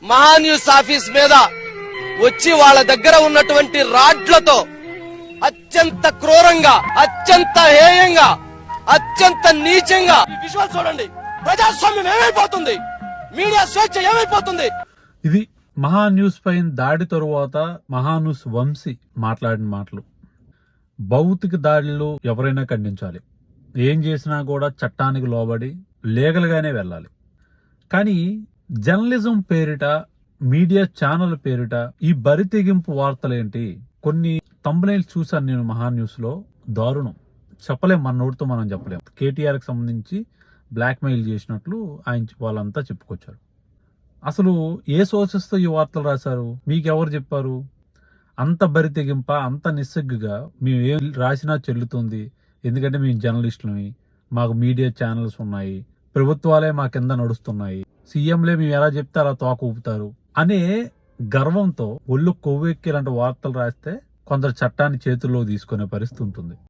Maha News office మీద వచ్చి వాళ్ళ దగ్గర ఉన్నటువంటి రాడ్లతో అత్యంత క్రూరంగా, అత్యంత హేయంగా, అత్యంత నీచంగా ఈ విజువల్ చూడండి. ప్రజాస్వామ్యం ఏమైపోతుంది, మీడియా స్వేచ్ఛ ఏమైపోతుంది. ఇది మహాన్యూస్ పైన దాడి తరువాత మహాన్యూస్ వంశీ మాట్లాడిన మాటలు. భౌతిక దాడులు ఎవరైనా ఖండించాలి, ఏం చేసినా కూడా చట్టానికి లోబడి లీగల్ గానే వెళ్ళాలి. కానీ జర్నలిజం పేరిట, మీడియా ఛానల్ పేరిట ఈ బరి తెగింపు వార్తలేంటి? కొన్ని థంబ్నెయిల్స్ చూసాను నేను మహాన్యూస్ లో, దారుణం. చెప్పలేం, మన నోటితో మనం చెప్పలేం. కేటీఆర్ కి సంబంధించి బ్లాక్ మెయిల్ చేసినట్లు ఆయన వాళ్ళంతా చెప్పుకొచ్చారు. అసలు ఏ సోర్సెస్ తో ఈ వార్తలు రాశారు? మీకెవరు చెప్పారు? అంత బరి తెగింప, అంత నిస్సిగ్గుగా మేము ఏం రాసినా చెల్లుతుంది, ఎందుకంటే మేము జర్నలిస్టులమి, మాకు మీడియా ఛానల్స్ ఉన్నాయి, ప్రభుత్వాలే మా కింద నడుస్తున్నాయి, సీఎంలే మేము ఎలా చెప్తే అలా తోక ఊపుతారు అనే గర్వంతో ఒళ్ళు కొవ్వెక్కి ఇలాంటి వార్తలు రాస్తే కొందరు చట్టాన్ని చేతుల్లో తీసుకునే పరిస్థితి ఉంటుంది.